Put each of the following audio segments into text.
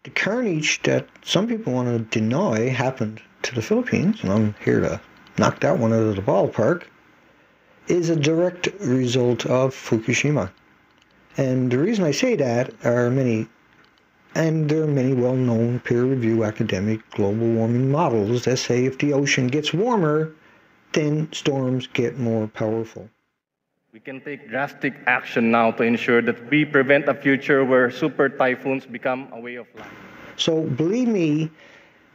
the carnage that some people want to deny happened to the Philippines, and I'm here to knock that one out of the ballpark, is a direct result of Fukushima. And the reason I say that are many, and there are many well-known peer-reviewed academic global warming models that say if the ocean gets warmer, then storms get more powerful. We can take drastic action now to ensure that we prevent a future where super typhoons become a way of life. So believe me,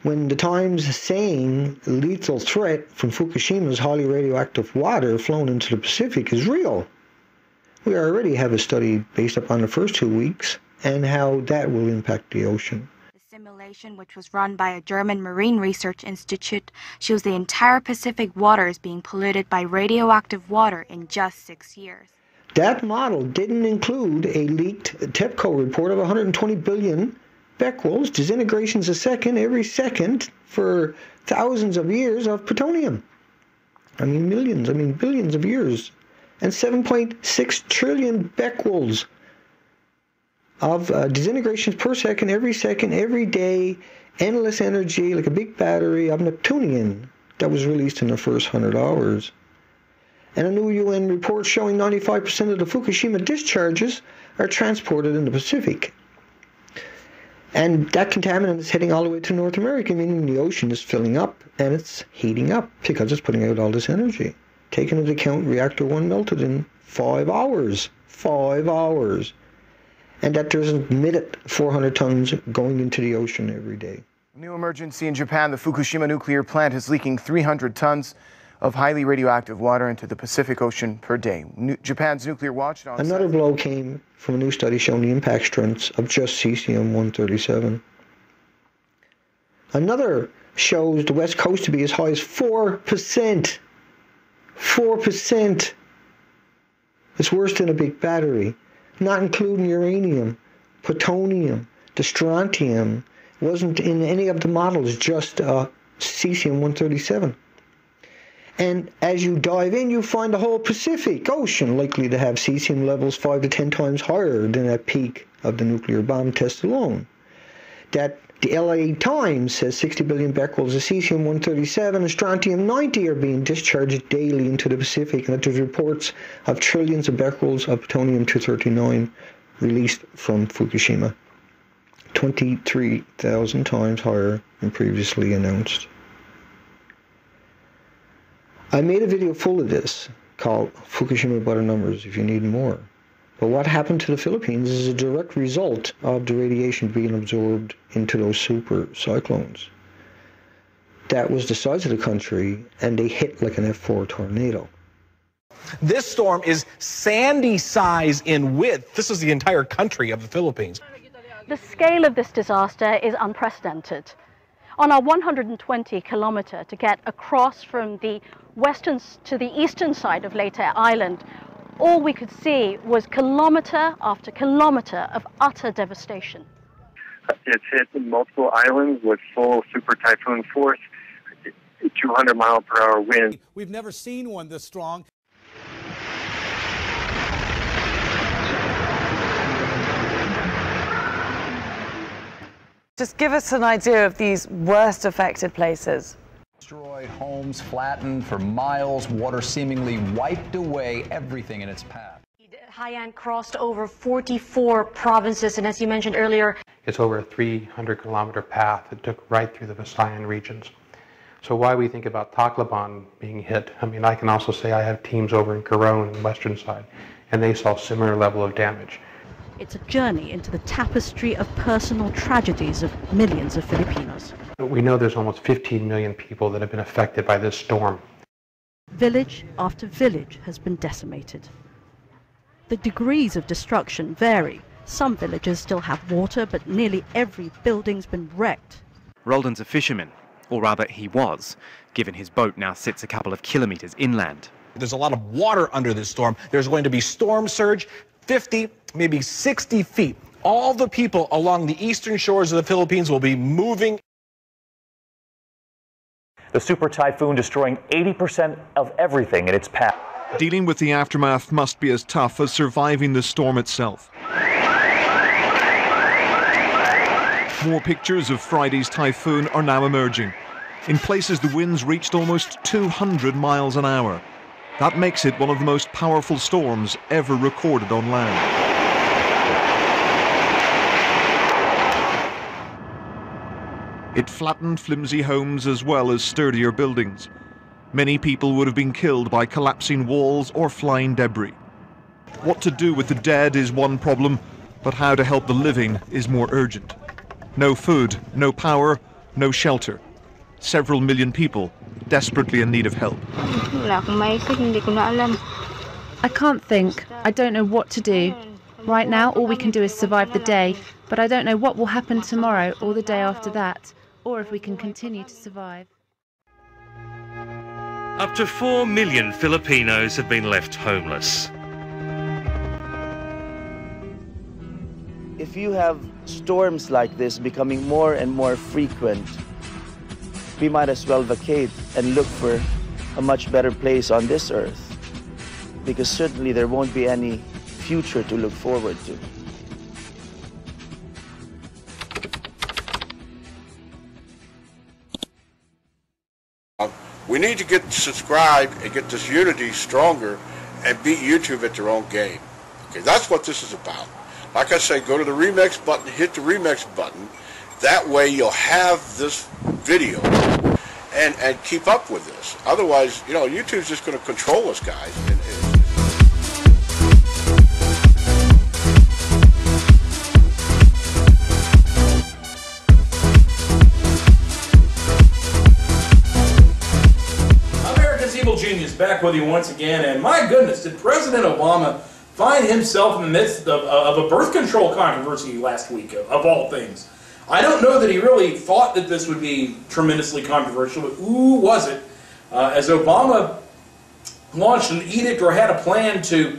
when the Times saying lethal threat from Fukushima's highly radioactive water flown into the Pacific is real. We already have a study based upon the first 2 weeks and how that will impact the ocean. The simulation, which was run by a German Marine Research Institute, shows the entire Pacific waters being polluted by radioactive water in just 6 years. That model didn't include a leaked TEPCO report of 120 billion becquerels, disintegrations a second, every second, for thousands of years of plutonium. I mean millions, I mean billions of years. And 7.6 trillion becquerels of disintegrations per second, every day, endless energy, like a big battery of Neptunium that was released in the first 100 hours. And a new UN report showing 95% of the Fukushima discharges are transported in the Pacific. And that contaminant is heading all the way to North America, meaning the ocean is filling up and it's heating up because it's putting out all this energy. Taking into account reactor 1 melted in 5 hours. 5 hours. And that there's a minute 400 tons going into the ocean every day. New emergency in Japan. The Fukushima nuclear plant is leaking 300 tons of highly radioactive water into the Pacific Ocean per day. Japan's nuclear watchdog. Another blow came from a new study showing the impact strengths of just cesium-137. Another shows the West Coast to be as high as 4%. 4%. It's worse than a big battery, not including uranium, plutonium, the strontium. It wasn't in any of the models, just cesium-137. And as you dive in, you find the whole Pacific Ocean likely to have cesium levels 5 to 10 times higher than that peak of the nuclear bomb test alone. That the LA Times says 60 billion becquerels of cesium-137 and strontium-90 are being discharged daily into the Pacific, and that there's reports of trillions of becquerels of plutonium-239 released from Fukushima, 23,000 times higher than previously announced. I made a video full of this called Fukushima Butter Numbers if you need more. But what happened to the Philippines is a direct result of the radiation being absorbed into those super cyclones. That was the size of the country, and they hit like an F4 tornado. This storm is Sandy size in width. This is the entire country of the Philippines. The scale of this disaster is unprecedented. On our 120-kilometer to get across from the western to the eastern side of Leyte Island, all we could see was kilometer after kilometer of utter devastation. It's hit multiple islands with full super typhoon force, 200-mile-per-hour wind. We've never seen one this strong. Just give us an idea of these worst affected places. Destroyed homes, flattened for miles, water seemingly wiped away everything in its path. Haiyan crossed over 44 provinces, and as you mentioned earlier, it's over a 300-kilometer path that took right through the Visayan regions. So why we think about Tacloban being hit, I mean, I can also say I have teams over in Coron, the western side, and they saw similar level of damage. It's a journey into the tapestry of personal tragedies of millions of Filipinos. We know there's almost 15 million people that have been affected by this storm. Village after village has been decimated. The degrees of destruction vary. Some villages still have water, but nearly every building's been wrecked. Roldan's a fisherman, or rather he was, given his boat now sits a couple of kilometers inland. There's a lot of water under this storm. There's going to be storm surge, 50, maybe 60 feet. All the people along the eastern shores of the Philippines will be moving. The super typhoon destroying 80% of everything in its path. Dealing with the aftermath must be as tough as surviving the storm itself. More pictures of Friday's typhoon are now emerging. In places, the winds reached almost 200 miles an hour. That makes it one of the most powerful storms ever recorded on land. It flattened flimsy homes as well as sturdier buildings. Many people would have been killed by collapsing walls or flying debris. What to do with the dead is one problem, but how to help the living is more urgent. No food, no power, no shelter. Several million people desperately in need of help. I can't think. I don't know what to do. Right now, all we can do is survive the day, but I don't know what will happen tomorrow or the day after that, or if we can continue to survive. Up to 4 million Filipinos have been left homeless. If you have storms like this becoming more and more frequent, we might as well vacate and look for a much better place on this earth, because certainly there won't be any future to look forward to. We need to get subscribed and get this unity stronger and beat YouTube at their own game. Okay, that's what this is about. Like I say, go to the Remix button, hit the Remix button. That way you'll have this video and keep up with this. Otherwise, you know, YouTube's just going to control us, guys. America's Evil Genius back with you once again, and my goodness, did President Obama find himself in the midst of a birth control controversy last week, of all things. I don't know that he really thought that this would be tremendously controversial, but ooh, was it. As Obama launched an edict or had a plan to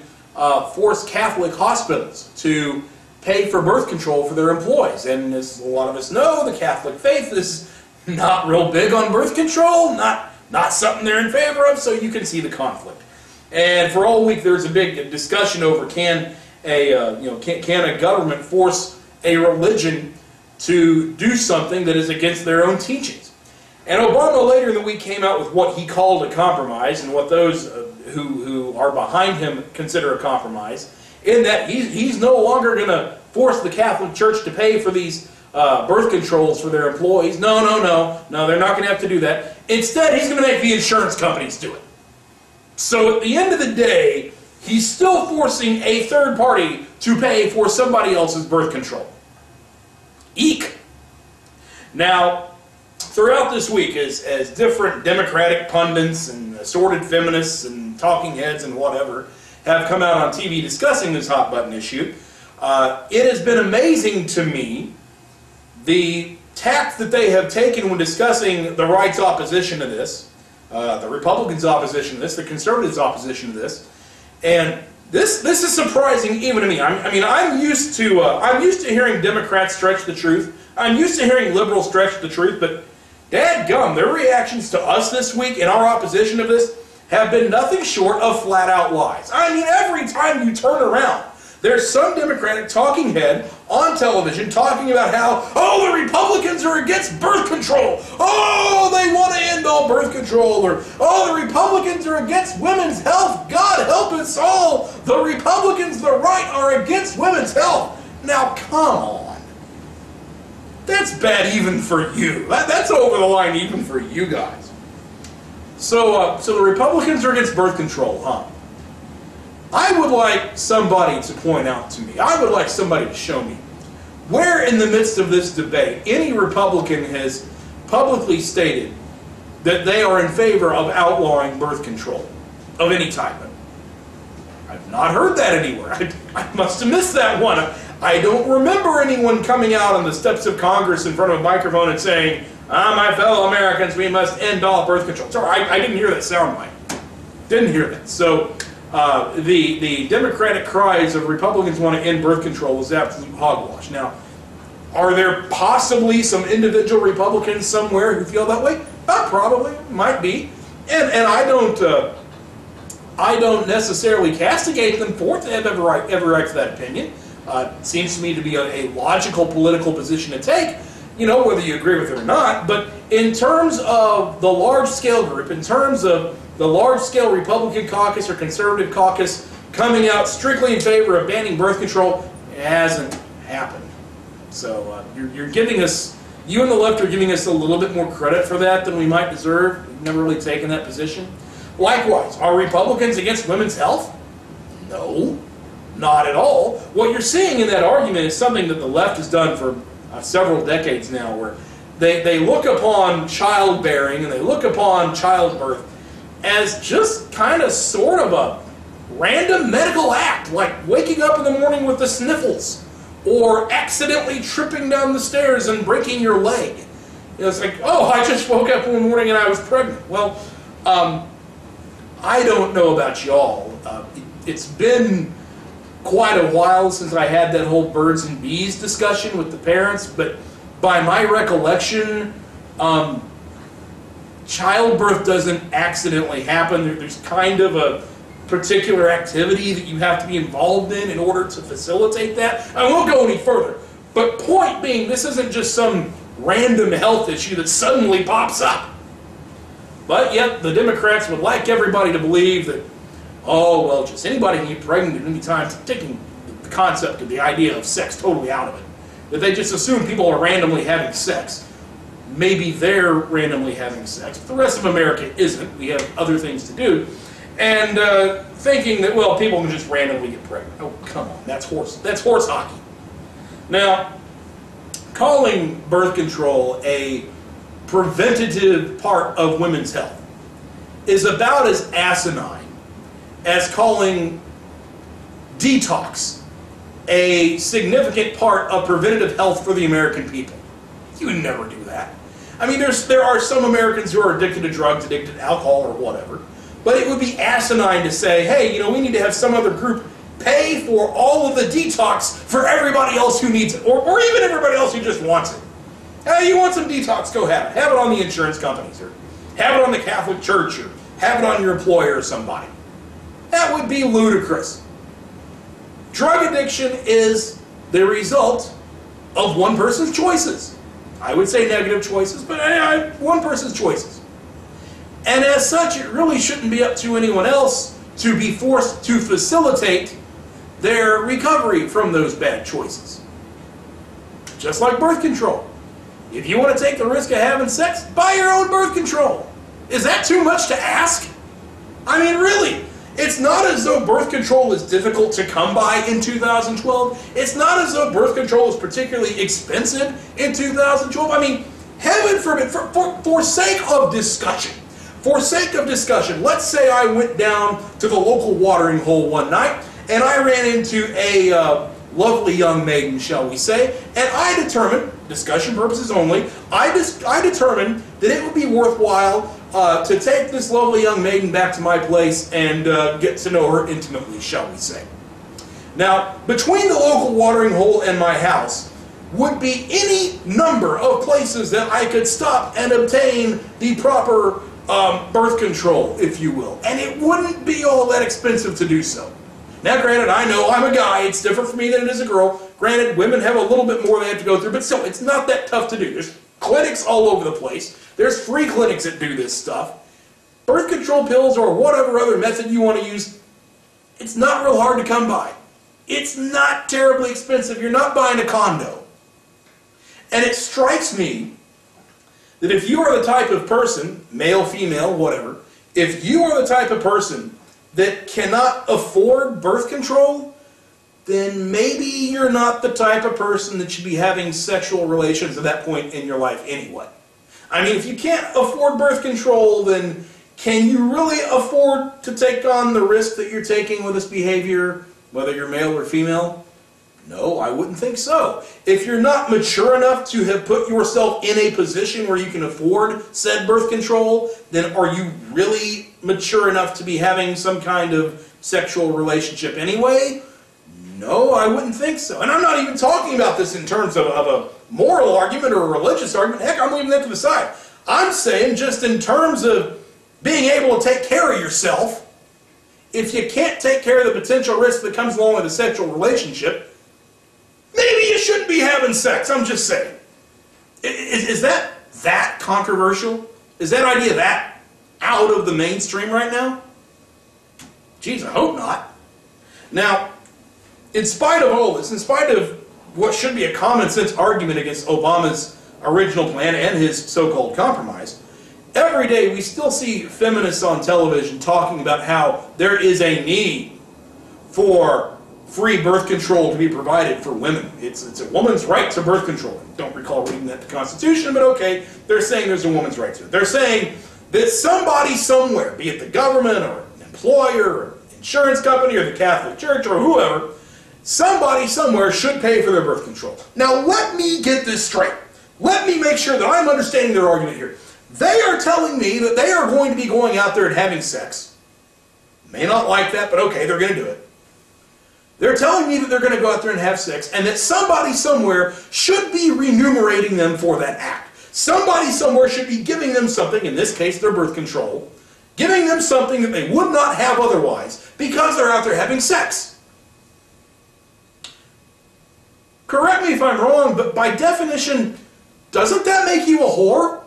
force Catholic hospitals to pay for birth control for their employees. And as a lot of us know, the Catholic faith is not real big on birth control, not something they're in favor of, so you can see the conflict. And for all week, there's a big discussion over can a government force a religion to do something that is against their own teachings. And Obama later in the week came out with what he called a compromise, and what those who are behind him consider a compromise, in that he's no longer going to force the Catholic Church to pay for these birth controls for their employees. No, they're not going to have to do that. Instead, he's going to make the insurance companies do it. So at the end of the day, he's still forcing a third party to pay for somebody else's birth control. Eek! Now, throughout this week, as different Democratic pundits and assorted feminists and talking heads and whatever have come out on TV discussing this hot button issue, it has been amazing to me the tact that they have taken when discussing the right's opposition to this, the Republicans' opposition to this, the conservatives' opposition to this, and this is surprising even to me. I'm used to hearing Democrats stretch the truth. I'm used to hearing liberals stretch the truth, but dadgum, their reactions to us this week in our opposition to this have been nothing short of flat-out lies. I mean, every time you turn around, there's some Democratic talking head on television talking about how, oh, the Republicans are against birth control. Oh, they want to end all birth control. Or, oh, the Republicans are against women's health. God help us all. The Republicans, the right, are against women's health. Now, come on. That's bad even for you. That's over the line even for you guys. So the Republicans are against birth control, huh? I would like somebody to point out to me, I would like somebody to show me, where in the midst of this debate any Republican has publicly stated that they are in favor of outlawing birth control of any type. I've not heard that anywhere. I must have missed that one. I don't remember anyone coming out on the steps of Congress in front of a microphone and saying, my fellow Americans, we must end all birth control. Sorry, I didn't hear that soundbite. Didn't hear that. So the Democratic cries of Republicans want to end birth control is absolute hogwash. Now, are there possibly some individual Republicans somewhere who feel that way? Probably, might be, and I don't necessarily castigate them for it. They have every right to that opinion. Seems to me to be a logical political position to take. you know, whether you agree with it or not, but in terms of the large-scale group, in terms of the large-scale Republican caucus or conservative caucus coming out strictly in favor of banning birth control, it hasn't happened. So you're giving us, you and the left are giving us a little bit more credit for that than we might deserve. We've never really taken that position. Likewise, are Republicans against women's health? No, not at all. What you're seeing in that argument is something that the left has done for several decades now, where they look upon childbearing and they look upon childbirth as just kind of sort of a random medical act, like waking up in the morning with the sniffles or accidentally tripping down the stairs and breaking your leg. You know, it's like, oh, I just woke up one morning and I was pregnant. Well, I don't know about y'all. It's been quite a while since I had that whole birds and bees discussion with the parents, but by my recollection, childbirth doesn't accidentally happen. There's kind of a particular activity that you have to be involved in order to facilitate that. I won't go any further, but point being, this isn't just some random health issue that suddenly pops up. But yet, the Democrats would like everybody to believe that, oh, well, just anybody can get pregnant at any time, taking the concept of the idea of sex totally out of it. That they just assume people are randomly having sex. Maybe they're randomly having sex, but the rest of America isn't. We have other things to do. And thinking that, well, people can just randomly get pregnant. Oh, come on, that's horse hockey. Now, calling birth control a preventative part of women's health is about as asinine as calling detox a significant part of preventative health for the American people. You would never do that. I mean, there are some Americans who are addicted to drugs, addicted to alcohol or whatever, but it would be asinine to say, hey, you know, we need to have some other group pay for all of the detox for everybody else who needs it, or even everybody else who just wants it. Hey, you want some detox? Go have it. Have it on the insurance companies, or have it on the Catholic Church, or have it on your employer or somebody. That would be ludicrous. Drug addiction is the result of one person's choices. I would say negative choices, but one person's choices. And as such, it really shouldn't be up to anyone else to be forced to facilitate their recovery from those bad choices. Just like birth control. If you want to take the risk of having sex, buy your own birth control. Is that too much to ask? I mean, really. It's not as though birth control is difficult to come by in 2012. It's not as though birth control is particularly expensive in 2012. I mean, heaven forbid, for sake of discussion, let's say I went down to the local watering hole one night and I ran into a lovely young maiden, shall we say, and I determined, discussion purposes only, I determined that it would be worthwhile to take this lovely young maiden back to my place and get to know her intimately, shall we say. Now, between the local watering hole and my house would be any number of places that I could stop and obtain the proper birth control, if you will. And it wouldn't be all that expensive to do so. Now, granted, I know I'm a guy. It's different for me than it is a girl. Granted, women have a little bit more they have to go through, but still, it's not that tough to do. There's clinics all over the place. There's free clinics that do this stuff. Birth control pills or whatever other method you want to use, it's not real hard to come by. It's not terribly expensive. You're not buying a condo. And it strikes me that if you are the type of person, male, female, whatever, if you are the type of person that cannot afford birth control, then maybe you're not the type of person that should be having sexual relations at that point in your life anyway. I mean, if you can't afford birth control, then can you really afford to take on the risk that you're taking with this behavior, whether you're male or female? No, I wouldn't think so. If you're not mature enough to have put yourself in a position where you can afford said birth control, then are you really mature enough to be having some kind of sexual relationship anyway? No, I wouldn't think so. And I'm not even talking about this in terms of a moral argument or a religious argument. Heck, I'm leaving that to the side. I'm saying just in terms of being able to take care of yourself, if you can't take care of the potential risk that comes along with a sexual relationship, maybe you shouldn't be having sex. I'm just saying. Is that controversial? Is that idea that out of the mainstream right now? Geez, I hope not. Now, in spite of all this, in spite of what should be a common sense argument against Obama's original plan and his so-called compromise, every day we still see feminists on television talking about how there is a need for free birth control to be provided for women. It's a woman's right to birth control. I don't recall reading that in the Constitution, but okay, they're saying there's a woman's right to it. They're saying that somebody somewhere, be it the government or an employer or insurance company or the Catholic Church or whoever, somebody somewhere should pay for their birth control. Now let me get this straight. Let me make sure that I'm understanding their argument here. They are telling me that they are going to be going out there and having sex. May not like that, but okay, they're going to do it. They're telling me that they're going to go out there and have sex, and that somebody somewhere should be remunerating them for that act. Somebody somewhere should be giving them something, in this case their birth control, giving them something that they would not have otherwise because they're out there having sex. Correct me if I'm wrong, but by definition, doesn't that make you a whore?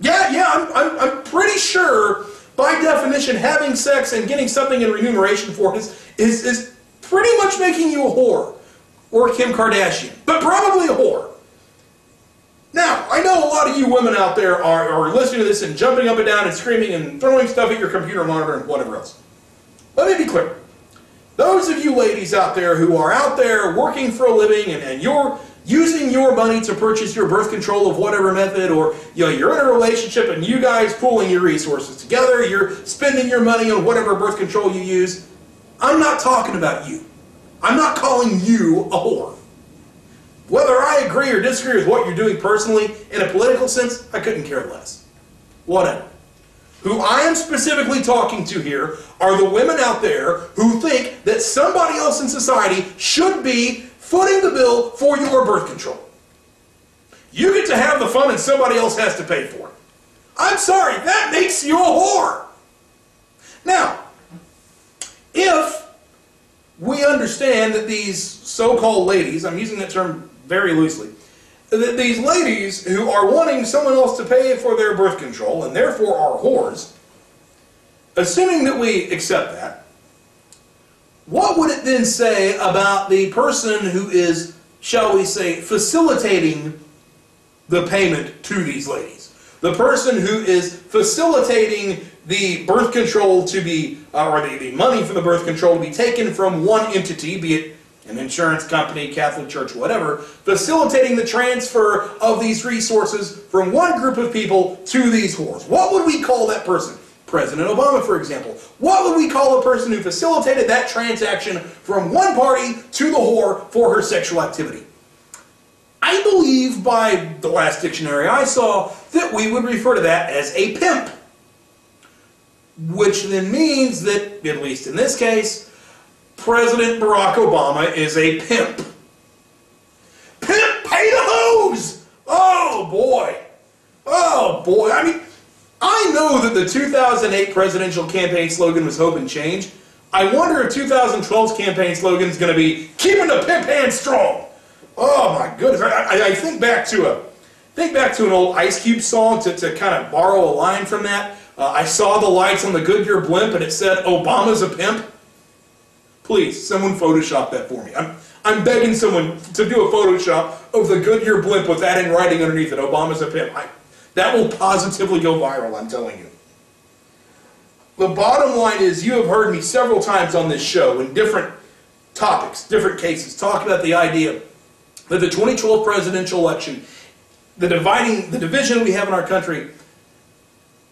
Yeah, I'm pretty sure, by definition, having sex and getting something in remuneration for it is pretty much making you a whore. Or Kim Kardashian. But probably a whore. Now, I know a lot of you women out there are listening to this and jumping up and down and screaming and throwing stuff at your computer monitor and whatever else. Let me be clear. Those of you ladies out there who are out there working for a living and you're using your money to purchase your birth control of whatever method, or you're in a relationship and you guys pooling your resources together, you're spending your money on whatever birth control you use, I'm not talking about you. I'm not calling you a whore. Whether I agree or disagree with what you're doing personally, in a political sense, I couldn't care less. Whatever. Who I am specifically talking to here are the women out there who think that somebody else in society should be footing the bill for your birth control. You get to have the fun and somebody else has to pay for it. I'm sorry, that makes you a whore. Now, if we understand that these so-called ladies, I'm using that term very loosely, that these ladies who are wanting someone else to pay for their birth control and therefore are whores, assuming that we accept that, what would it then say about the person who is, shall we say, facilitating the payment to these ladies? The person who is facilitating the birth control to be, or the money for the birth control to be taken from one entity, be it an insurance company, Catholic Church, whatever, facilitating the transfer of these resources from one group of people to these whores. What would we call that person? President Obama, for example. What would we call a person who facilitated that transaction from one party to the whore for her sexual activity? I believe, by the last dictionary I saw, that we would refer to that as a pimp. Which then means that, at least in this case, President Barack Obama is a pimp. Pimp, pay the hose! Oh boy. Oh boy. I mean, I know that the 2008 presidential campaign slogan was hope and change. I wonder if 2012's campaign slogan is going to be keeping the pimp hand strong. Oh my goodness. I think back to an old Ice Cube song to kind of borrow a line from that. I saw the lights on the Goodyear blimp and it said, Obama's a pimp. Please, someone Photoshop that for me. I'm begging someone to do a Photoshop of the Goodyear blimp with that in writing underneath it, Obama's a pimp. That will positively go viral, I'm telling you. The bottom line is, you have heard me several times on this show in different topics, different cases, talk about the idea that the 2012 presidential election, the division we have in our country,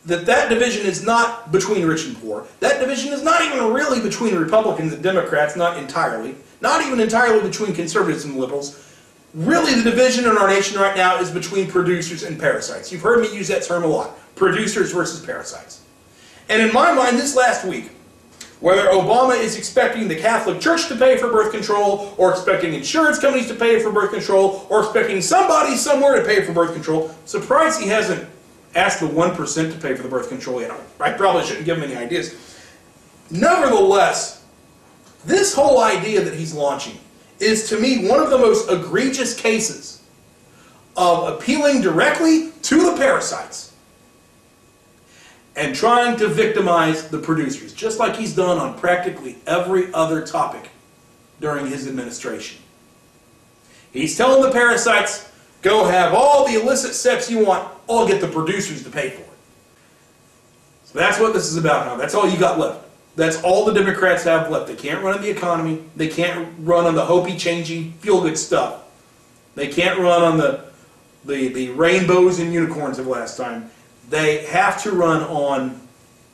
that division is not between rich and poor. That division is not even really between Republicans and Democrats, not entirely. Not even entirely between conservatives and liberals. Really, the division in our nation right now is between producers and parasites. You've heard me use that term a lot. Producers versus parasites. And in my mind, this last week, whether Obama is expecting the Catholic Church to pay for birth control, or expecting insurance companies to pay for birth control, or expecting somebody somewhere to pay for birth control, surprised he hasn't asked the 1% to pay for the birth control yet. I probably shouldn't give him any ideas. Nevertheless, this whole idea that he's launching is, to me, one of the most egregious cases of appealing directly to the parasites and trying to victimize the producers, just like he's done on practically every other topic during his administration. He's telling the parasites, go have all the illicit sex you want, I'll get the producers to pay for it. So that's what this is about now. That's all you got left. That's all the Democrats have left. They can't run on the economy. They can't run on the hopey-changey, feel-good stuff. They can't run on the rainbows and unicorns of last time. They have to run on,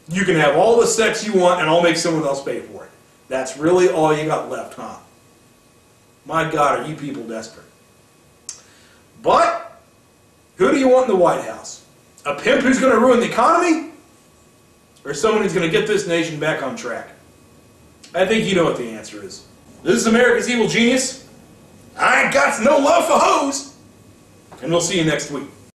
you can have all the sex you want and I'll make someone else pay for it. That's really all you got left, huh? My God, are you people desperate. But, who do you want in the White House? A pimp who's going to ruin the economy? Or someone who's going to get this nation back on track? I think you know what the answer is. This is America's Evil Genius. I ain't got no love for hoes. And we'll see you next week.